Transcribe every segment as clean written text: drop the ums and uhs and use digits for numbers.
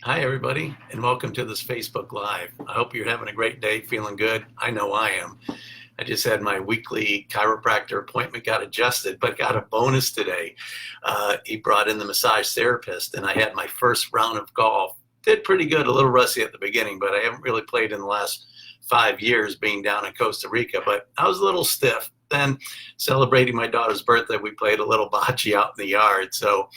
Hi, everybody, and welcome to this Facebook Live. I hope you're having a great day, feeling good. I know I am. I just had my weekly chiropractor appointment, got adjusted, but got a bonus today. He brought in the massage therapist, and I had my first round of golf. Did pretty good, a little rusty at the beginning, but I haven't really played in the last 5 years being down in Costa Rica, but I was a little stiff. Then celebrating my daughter's birthday, we played a little bocce out in the yard. So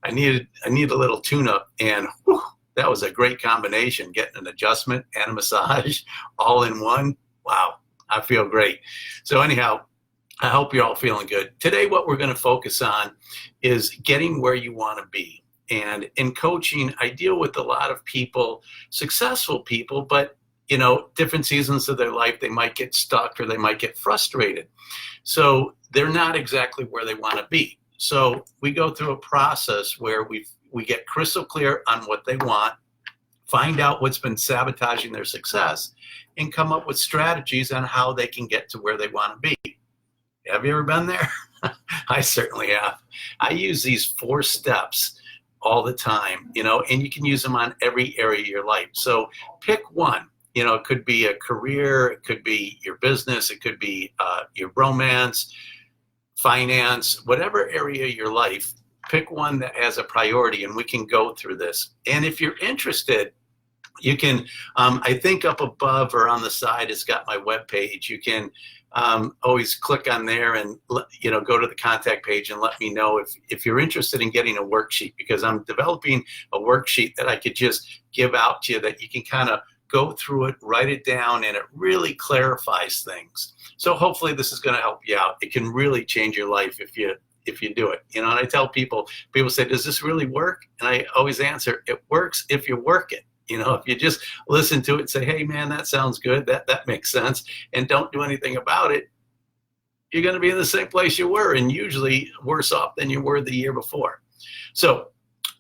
I needed a little tune-up, and whew, that was a great combination, getting an adjustment and a massage all in one. Wow, I feel great. So anyhow, I hope you're all feeling good. Today, what we're going to focus on is getting where you want to be. And in coaching, I deal with a lot of people, successful people, but different seasons of their life, they might get stuck or they might get frustrated. So they're not exactly where they want to be. So we go through a process where we get crystal clear on what they want, find out what's been sabotaging their success, and come up with strategies on how they can get to where they want to be. Have you ever been there? I certainly have. I use these 4 steps all the time, and you can use them on every area of your life. So pick one. It could be a career, it could be your business, it could be your romance, finance, whatever area of your life. Pick one that has a priority, and we can go through this. And if you're interested, you can, I think up above or on the side, it's got my webpage. You can always click on there and go to the contact page and let me know if you're interested in getting a worksheet, because I'm developing a worksheet that I could just give out to you that you can kind of go through it, write it down, and it really clarifies things. So hopefully this is going to help you out. It can really change your life if you do it. And I tell people say, does this really work? And I always answer, it works if you work it. If you just listen to it and say, hey man, that sounds good, that makes sense, and don't do anything about it, you're going to be in the same place you were, and usually worse off than you were the year before. So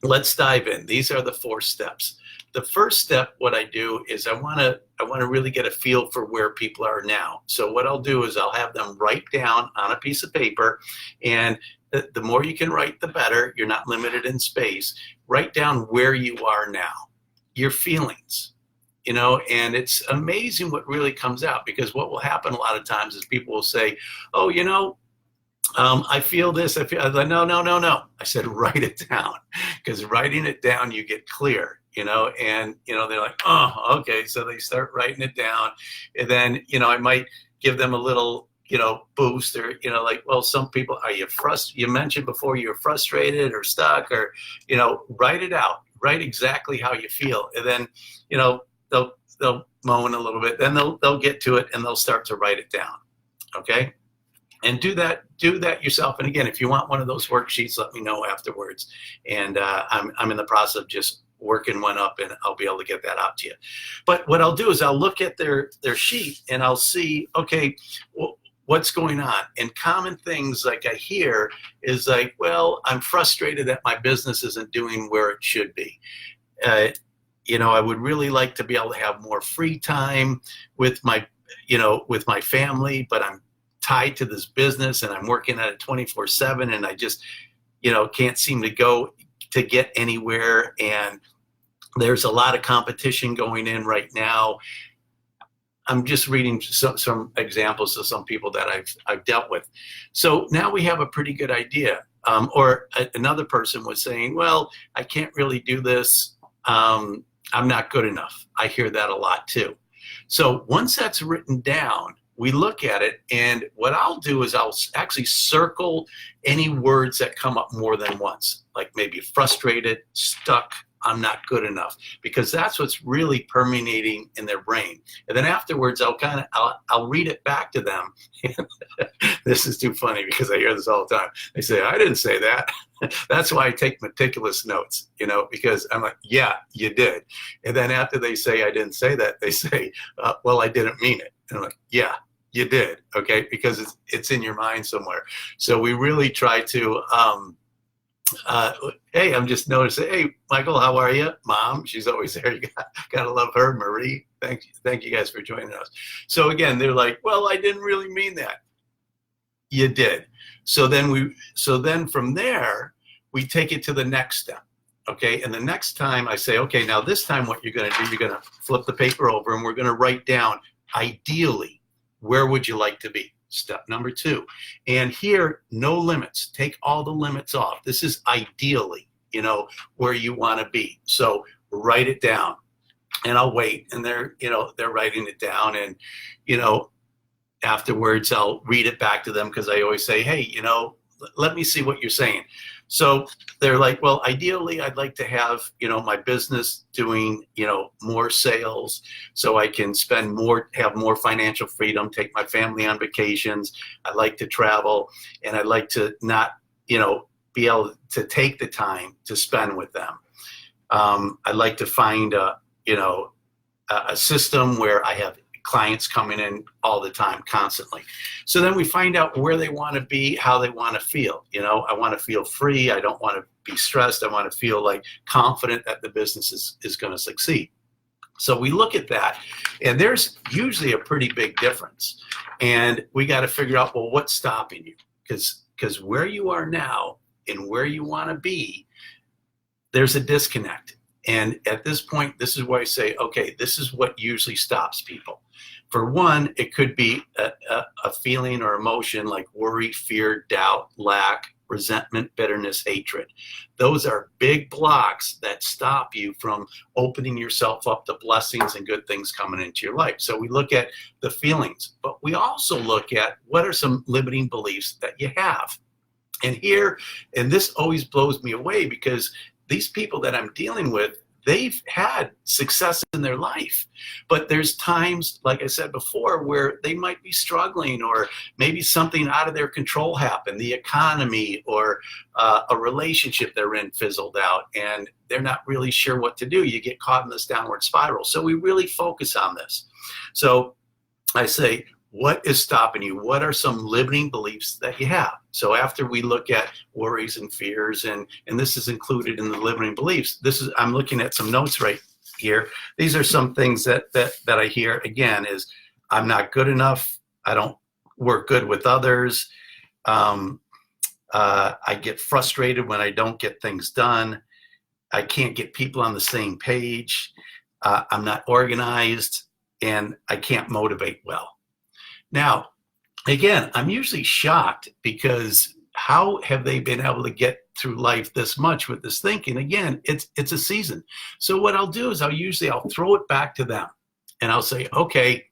let's dive in. These are the 4 steps. The first step, what I do is I want to really get a feel for where people are now. So what I'll do is I'll have them write down on a piece of paper, and the more you can write, the better. You're not limited in space. Write down where you are now, your feelings, and it's amazing what really comes out, because what will happen a lot of times is people will say, oh, I feel this. I feel no. I said, write it down, because writing it down, you get clear, and, they're like, oh, okay. So they start writing it down, and then, I might give them a little, boost, or, like, well, some people, are you frustrated? You mentioned before you're frustrated or stuck, or, write it out, write exactly how you feel. And then, they'll moan a little bit, then they'll get to it and they'll start to write it down. Okay. And do that yourself. And again, if you want one of those worksheets, let me know afterwards. And I'm in the process of just working one up, and I'll be able to get that out to you. But what I'll do is I'll look at their sheet and I'll see, okay, well, what's going on? And common things like I hear is like, well, I'm frustrated that my business isn't doing where it should be. I would really like to be able to have more free time with my family, but I'm tied to this business and I'm working at it 24/7, and I just, can't seem to get anywhere. And there's a lot of competition going in right now. I'm just reading some examples of some people that I've dealt with. So now we have a pretty good idea. Another person was saying, well, I can't really do this. I'm not good enough. I hear that a lot too. So once that's written down, we look at it, and what I'll do is I'll actually circle any words that come up more than once, like maybe frustrated, stuck, I'm not good enough, because that's what's really permeating in their brain. And then afterwards, I'll read it back to them. This is too funny, because I hear this all the time. They say, I didn't say that. That's why I take meticulous notes, because I'm like, yeah, you did. And then after they say, I didn't say that, they say, well, I didn't mean it. And I'm like, yeah, you did. Okay. Because it's in your mind somewhere. So we really try to, hey, I'm just noticing, hey, Michael, how are you? Mom, she's always there. You gotta love her. Marie, thank you guys for joining us. So again, they're like, well, I didn't really mean that. You did. So then from there, we take it to the next step. Okay, and the next time I say, okay, now this time what you're going to do, you're going to flip the paper over and we're going to write down, ideally, where would you like to be? Step number 2. And here, no limits. Take all the limits off. This is ideally, where you want to be. So write it down. And I'll wait. And they're writing it down. And, afterwards, I'll read it back to them because I always say, hey, let me see what you're saying. So they're like, well, ideally, I'd like to have, my business doing, more sales so I can have more financial freedom, take my family on vacations. I like to travel and I'd like to not, be able to take the time to spend with them. I'd like to find a system where I have clients coming in all the time, constantly. So then we find out where they want to be, how they want to feel. I want to feel free. I don't want to be stressed. I want to feel like confident that the business is going to succeed. So we look at that, and there's usually a pretty big difference. And we got to figure out, well, what's stopping you? Because where you are now and where you want to be, there's a disconnect. And at this point, this is where I say, okay, this is what usually stops people. For one, it could be a feeling or emotion like worry, fear, doubt, lack, resentment, bitterness, hatred. Those are big blocks that stop you from opening yourself up to blessings and good things coming into your life. So we look at the feelings, but we also look at what are some limiting beliefs that you have. And this always blows me away because these people that I'm dealing with, they've had success in their life, but there's times, like I said before, where they might be struggling, or maybe something out of their control happened, the economy or a relationship they're in fizzled out, and they're not really sure what to do. You get caught in this downward spiral. So we really focus on this. So I say, what is stopping you? What are some limiting beliefs that you have? So after we look at worries and fears, and this is included in the limiting beliefs, I'm looking at some notes right here. These are some things that I hear again is, I'm not good enough. I don't work good with others. I get frustrated when I don't get things done. I can't get people on the same page. I'm not organized, and I can't motivate well. Now, again, I'm usually shocked because how have they been able to get through life this much with this thinking? Again, it's a season. So what I'll do is I'll throw it back to them, and I'll say, okay,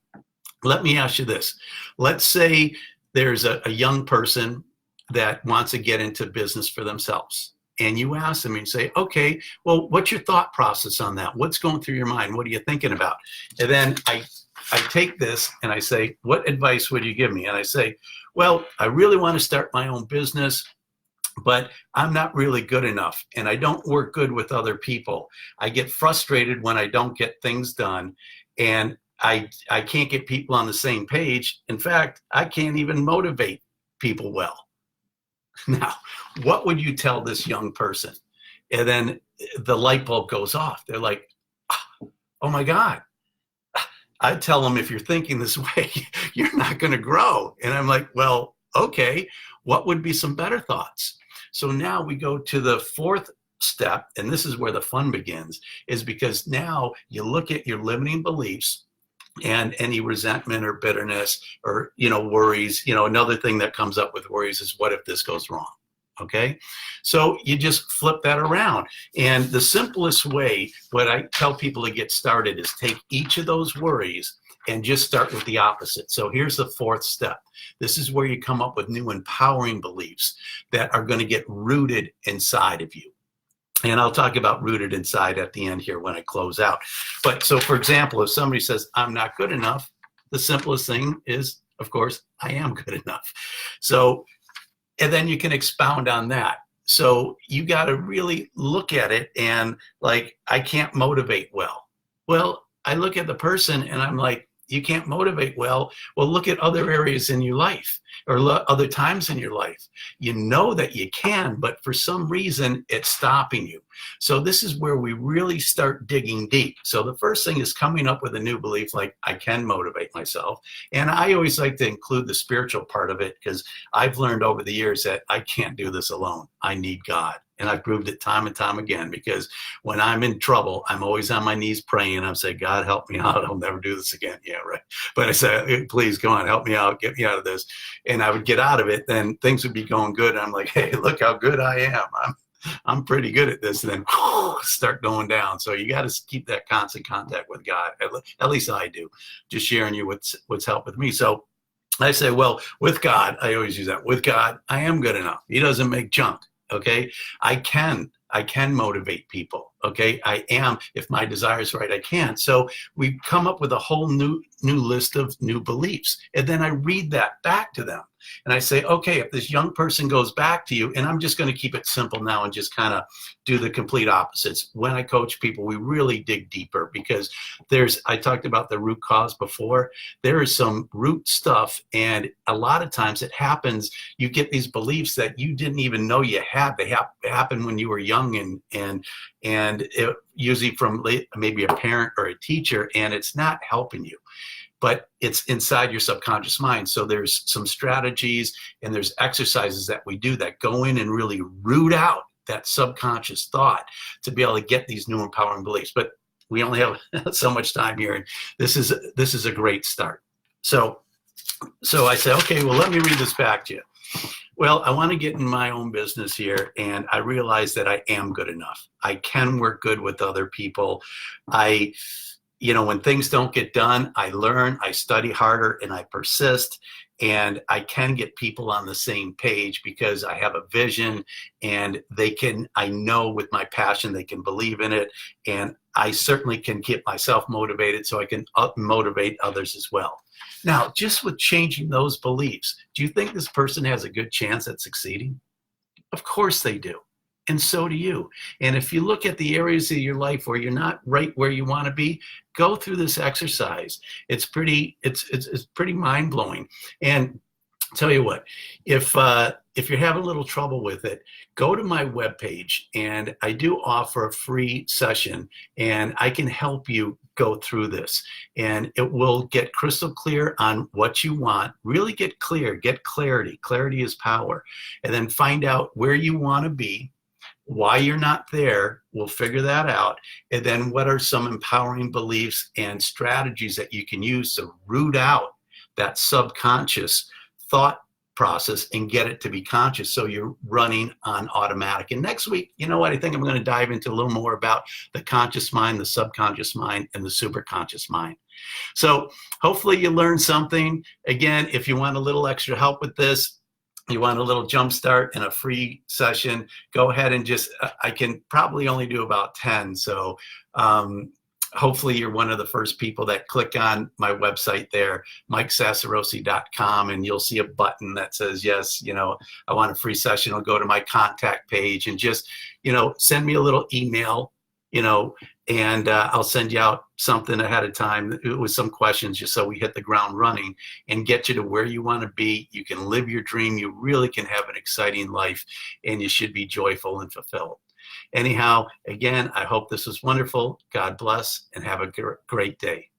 let me ask you this. Let's say there's a young person that wants to get into business for themselves. And you ask them and you say, okay, well, what's your thought process on that? What's going through your mind? What are you thinking about? And then I take this and I say, what advice would you give me? And I say, well, I really want to start my own business, but I'm not really good enough, and I don't work good with other people. I get frustrated when I don't get things done, and I can't get people on the same page. In fact, I can't even motivate people well. Now, what would you tell this young person? And then the light bulb goes off. They're like, oh my God. I tell them, if you're thinking this way, you're not going to grow. And I'm like, well, okay, what would be some better thoughts? So now we go to the fourth step, and this is where the fun begins, is because now you look at your limiting beliefs and any resentment or bitterness or, worries. Another thing that comes up with worries is, what if this goes wrong? Okay, so you just flip that around. And the simplest way, what I tell people to get started, is take each of those worries and just start with the opposite. So here's the fourth step. This is where you come up with new empowering beliefs that are going to get rooted inside of you. And I'll talk about rooted inside at the end here when I close out. But so, for example, if somebody says, I'm not good enough, the simplest thing is, of course, I am good enough. So, and then you can expound on that. So you got to really look at it and like, I can't motivate well. Well, I look at the person and I'm like, you can't motivate well. Well, look at other areas in your life or other times in your life. You know that you can, but for some reason it's stopping you. So this is where we really start digging deep. So the first thing is coming up with a new belief, like I can motivate myself. And I always like to include the spiritual part of it, because I've learned over the years that I can't do this alone. I need God. And I've proved it time and time again, because when I'm in trouble, I'm always on my knees praying. I'm saying, God, help me out. I'll never do this again. Yeah, right. But I said, please, come on, help me out. Get me out of this. And I would get out of it. Then things would be going good. And I'm like, hey, look how good I am. I'm pretty good at this. And then start going down. So you got to keep that constant contact with God. At least I do. Just sharing you what's helped with me. So I say, well, with God, I always use that. With God, I am good enough. He doesn't make junk. Okay. I can motivate people. Okay. I am, if my desire is right, I can. So we come up with a whole new list of new beliefs. And then I read that back to them. And I say, okay, if this young person goes back to you, and I'm just going to keep it simple now and just kind of do the complete opposites. When I coach people, we really dig deeper, because I talked about the root cause before. There is some root stuff. And a lot of times it happens, you get these beliefs that you didn't even know you had. They happen when you were young, and it, usually from maybe a parent or a teacher, and it's not helping you. But it's inside your subconscious mind. So there's some strategies and there's exercises that we do that go in and really root out that subconscious thought to be able to get these new empowering beliefs. But we only have so much time here, and this is a great start. So I said, okay, well, let me read this back to you. Well, I want to get in my own business here, and I realize that I am good enough. I can work good with other people. When things don't get done, I learn, I study harder, and I persist, and I can get people on the same page because I have a vision, and I know with my passion, they can believe in it, and I certainly can keep myself motivated so I can motivate others as well. Now, just with changing those beliefs, do you think this person has a good chance at succeeding? Of course they do. And so do you. And if you look at the areas of your life where you're not right where you want to be, go through this exercise. It's pretty mind-blowing. And tell you what, if you're having a little trouble with it, go to my webpage, and I do offer a free session, and I can help you go through this, and it will get crystal clear on what you want. Really get clear, get clarity. Clarity is power. And then find out where you want to be, why you're not there. We'll figure that out. And then what are some empowering beliefs and strategies that you can use to root out that subconscious thought process and get it to be conscious, so you're running on automatic. And next week, you know what, I think I'm going to dive into a little more about the conscious mind, the subconscious mind, and the superconscious mind. So hopefully you learned something. Again, if you want a little extra help with this, you want a little jump start and a free session, go ahead and I can probably only do about 10. So hopefully you're one of the first people that click on my website there, MikeSasarosi.com, and you'll see a button that says, yes, I want a free session. I'll go to my contact page and just, send me a little email, and I'll send you out something ahead of time with some questions, just so we hit the ground running and get you to where you want to be. You can live your dream. You really can have an exciting life, and you should be joyful and fulfilled. Anyhow, again, I hope this was wonderful. God bless, and have a great day.